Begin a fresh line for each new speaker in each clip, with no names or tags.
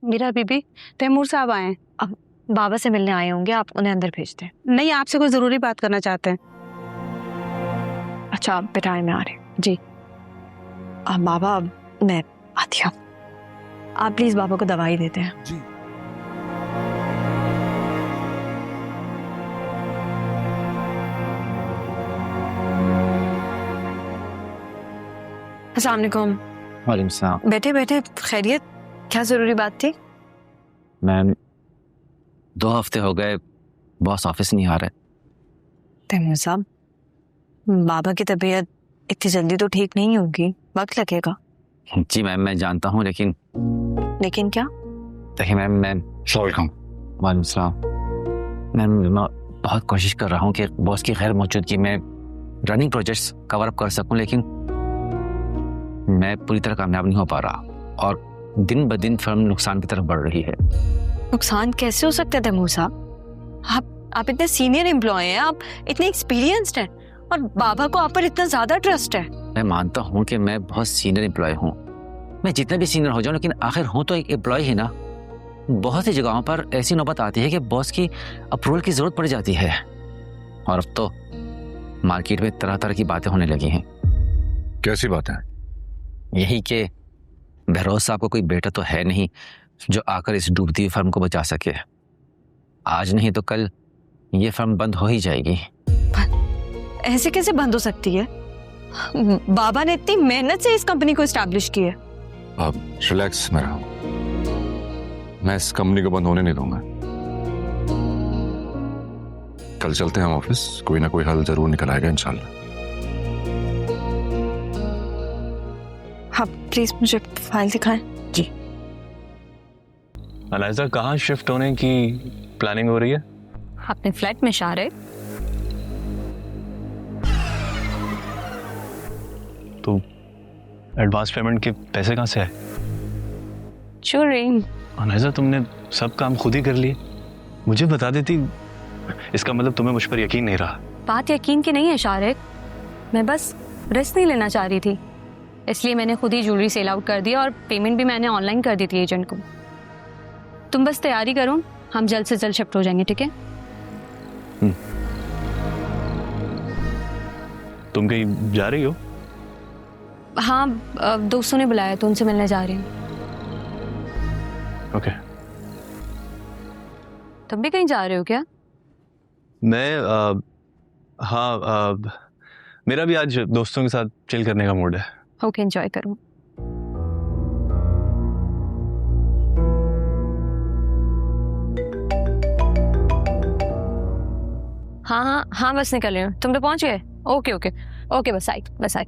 मीरा बीबी, तैमूर साहब आए हैं।
अब बाबा से मिलने आए होंगे, आप उन्हें अंदर भेज दें।
नहीं, आपसे कोई जरूरी बात करना चाहते हैं।
अच्छा, आप बिठाएं, मैं आ रही हूँ।
जी।
बाबा, मैं आती हूँ। आप प्लीज बाबा को दवाई देते हैं।
जी।
अस्सलाम वालेकुम।
वालेकुम सलाम।
बैठे बैठे, खैरियत? क्या जरूरी बात थी?
मैम, 2 हफ्ते हो गए बॉस ऑफिस नहीं आ रहे।
तैमूर साहब, बाबा की तबीयत इतनी जल्दी तो ठीक नहीं होगी, वक्त लगेगा।
जी मैम, मैं जानता हूँ, लेकिन
क्या?
देखिए मैम, मैं वालेकुम सलाम। मैम, मैं बहुत कोशिश कर रहा हूँ कि बॉस की गैर मौजूदगी में रनिंग प्रोजेक्ट्स कवर अप कर सकूं, लेकिन मैं पूरी तरह कामयाब नहीं हो पा रहा और दिन ब दिन फर्म नुकसान की तरफ बढ़ रही है।
नुकसान कैसे हो सकता है तैमूर साहब? आप इतने सीनियर एम्प्लॉय हैं, आप इतने एक्सपीरियंस्ड हैं और बाबा को आप पर इतना ज्यादा ट्रस्ट है।
मैं मानता हूँ कि मैं बहुत सीनियर एम्प्लॉय हूँ, मैं जितना भी सीनियर हो जाऊँ, लेकिन आखिर हूँ तो एक एम्प्लॉय ही ना। बहुत सी जगहों पर ऐसी नौबत आती है कि बॉस की अप्रूवल की जरूरत पड़ जाती है और अब तो मार्केट में तरह तरह की बातें होने लगी हैं।
कैसी बात है?
यही कि बहरोज साहब को कोई बेटा तो है नहीं जो आकर इस डूबती हुई फर्म को बचा सके। आज नहीं तो कल ये फर्म बंद हो ही जाएगी।
ऐसे कैसे बंद हो सकती है? बाबा ने इतनी मेहनत से इस कंपनी को एस्टैब्लिश की है।
अब रिलैक्स में रहो, मैं इस कंपनी को बंद होने नहीं दूंगा। कल चलते हैं हम ऑफिस, कोई ना कोई हल जरूर निकल आएगा इंशाल्लाह।
हाँ, प्लीज मुझे फाइल दिखाएं।
जी।
अनायजा, कहाँ शिफ्ट होने की प्लानिंग हो रही है?
अपने फ्लैट में शारे।
तो एडवांस पेमेंट के पैसे कहाँ से आए?
चोरी।
अनायजा, तुमने सब काम खुद ही कर लिए, मुझे बता देती। इसका मतलब तुम्हें मुझ पर यकीन नहीं रहा।
बात यकीन की नहीं है शारिक, मैं बस रिस्क नहीं लेना चाह रही थी, इसलिए मैंने खुद ही ज्वेलरी सेल आउट कर दिया और पेमेंट भी मैंने ऑनलाइन कर दी थी एजेंट को। तुम बस तैयारी करो, हम जल्द से जल्द शिफ्ट हो जाएंगे, ठीक है?
तुम कहीं जा रही हो?
हाँ, दोस्तों ने बुलाया तो उनसे मिलने जा रही हूँ।
ओके।
तुम भी कहीं जा रहे हो क्या?
मैं हाँ, मेरा भी आज दोस्तों के साथ चिल करने का मूड है।
ओके, एंजॉय करो। हाँ हाँ हाँ, बस निकल रही हूँ। तुम तो पहुंच गए? ओके ओके ओके, बस आई बस आई।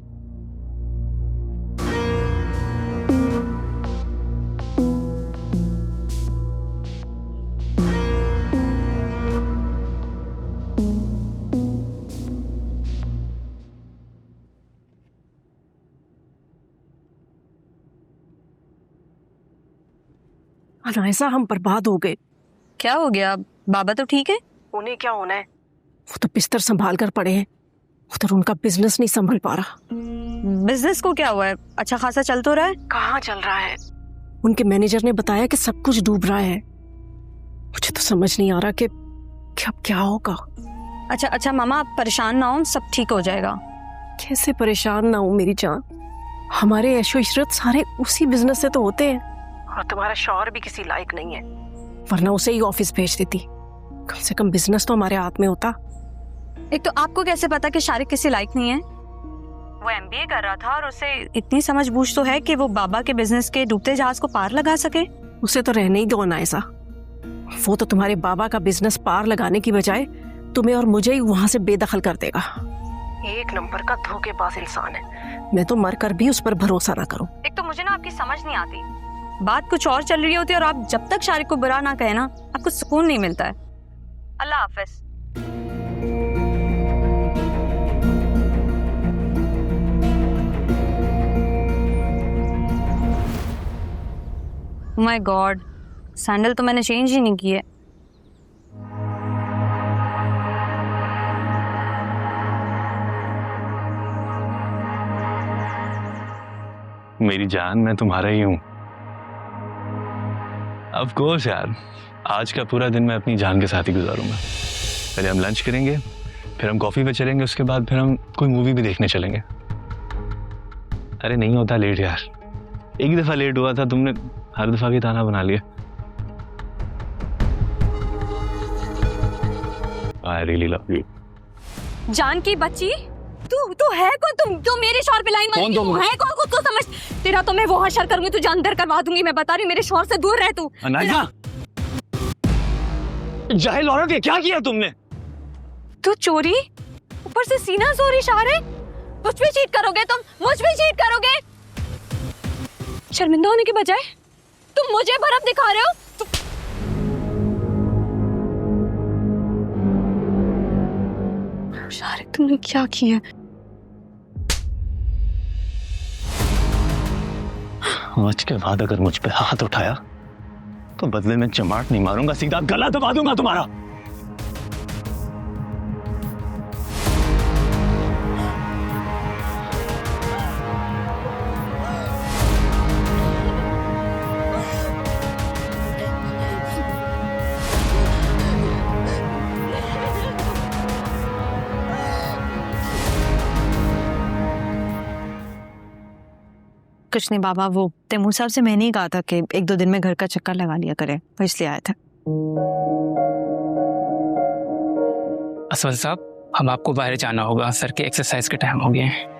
अनायसा, हम बर्बाद हो गए।
क्या हो गया? बाबा तो ठीक है।
उन्हें क्या होना है? वो तो बिस्तर संभाल कर पड़े हैं, उधर उनका बिजनेस नहीं संभल पा रहा।
बिजनेस को क्या हुआ है? अच्छा खासा चल तो रहा है।
कहाँ चल रहा है? उनके मैनेजर ने बताया कि सब कुछ डूब रहा है। मुझे तो समझ नहीं आ रहा कि अब क्या होगा।
अच्छा अच्छा मामा, आप परेशान ना हो, सब ठीक हो जाएगा।
कैसे परेशान ना हो मेरी जान, हमारे ऐशो इशरत सारे उसी बिजनेस से तो होते हैं और तुम्हारा शौहर भी किसी लायक नहीं है, वरना उसे ही ऑफिस भेज देती। कम से कम बिजनेस तो हमारे हाथ में होता।
एक तो आपको कैसे पता कि शारिक किसी लायक नहीं है? वो एमबीए कर रहा था और उसे इतनी समझ बूझ तो है कि वो बाबा के बिजनेस के डूबते जहाज को पार लगा सके।
उसे तो रहने ही दो अनायसा, वो तो तुम्हारे बाबा का बिजनेस पार लगाने की बजाय तुम्हें और मुझे ही वहां से बेदखल कर देगा। एक नंबर का धोखेबाज इंसान है, मैं तो मर कर भी उस पर भरोसा ना करूं।
एक तो मुझे ना आपकी समझ नहीं आती, बात कुछ और चल रही होती है और आप जब तक शारिक को बुरा ना कहे ना, आपको सुकून नहीं मिलता है। अल्लाह हाफिज। माय गॉड, सैंडल तो मैंने चेंज ही नहीं की है।
मेरी जान, मैं तुम्हारा ही हूं। ऑफ कोर्स यार, आज का पूरा दिन मैं अपनी जान के साथ ही गुजारूंगा। पहले हम लंच करेंगे, फिर हम कॉफी पे चलेंगे, उसके बाद फिर हम कोई मूवी भी देखने चलेंगे। अरे नहीं होता लेट यार, एक ही दफा लेट हुआ था, तुमने हर दफा की ताना बना लिया। I really love you.
जान की बच्ची, तू है कौन? तुम मेरे शौहर पे लाइन मारी, तू है कौन? खुद को समझ। तेरा तो मैं वो हशर करूंगी, तुझे अंदर करवा दूंगी। मैं बता रही हूँ, मेरे शौहर से दूर रह तू।
अनाया, जाहिल औरत, ये क्या किया तुमने?
तू चोरी, ऊपर से सीना चोरी। शारे, मुझ पे चीट करोगे तुम, मुझ पे चीट करोगे। शर्मिंदा होने के बजाय तुम मुझे बर्फ दिखा रहे हो। शारिक, तुमने क्या किया?
आज के बाद अगर मुझ पे हाथ उठाया तो बदले में चमाट नहीं मारूंगा, सीधा गला दबा दूंगा तुम्हारा।
कुछ नहीं बाबा, वो तैमूर साहब से मैंने ही कहा था कि 1-2 दिन में घर का चक्कर लगा लिया करें, वो इसलिए आया था।
असवल साहब, हम आपको बाहर जाना होगा, सर के एक्सरसाइज के टाइम हो गए हैं।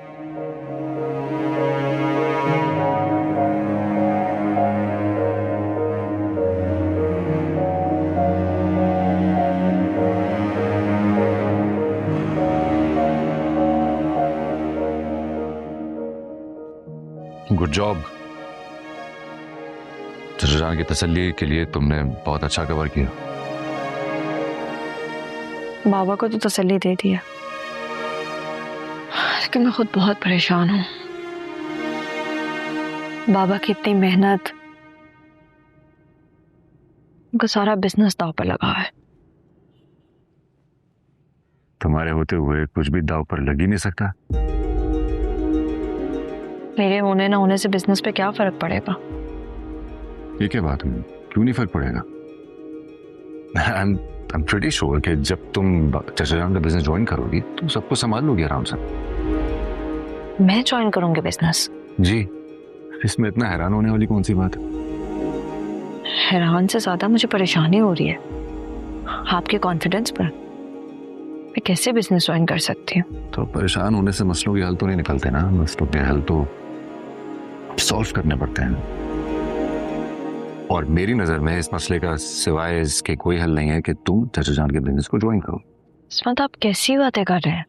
Good job. चाचा जान की तसल्ली के लिए तुमने बहुत अच्छा कवर किया।
बाबा को तो तसल्ली दे दिया, लेकिन मैं खुद बहुत परेशान हूँ। बाबा की इतनी मेहनत, उनका सारा बिजनेस दांव पर लगा है।
तुम्हारे होते हुए कुछ भी दांव पर लग ही नहीं सकता।
मेरे होने ना होने से बिजनेस पे क्या फर्क पड़ेगा?
ये क्या बात हुई? क्यों नहीं फर्क पड़ेगा? I'm pretty sure कि जब तुम चाचा जान का बिजनेस ज्वाइन करोगी तो सबको संभाल लोगी आराम से।
मैं ज्वाइन करूंगी बिजनेस?
जी, इसमें इतना हैरान होने वाली कौन सी बात है?
हैरान से ज्यादा मुझे परेशानी हो रही है आपके कॉन्फिडेंस पर। मैं कैसे बिजनेस ज्वाइन कर सकती हूँ?
तो परेशान होने से मसलों के हल तो नहीं निकलते ना, मसलों के हल तो सॉल्व करने पड़ते हैं। और मेरी नजर में इस मसले का सिवाय इसके कोई हल नहीं है कि तुम चाचा जान के बिजनेस को ज्वाइन करो।
इस्मत, आप कैसी बातें कर रहे हैं?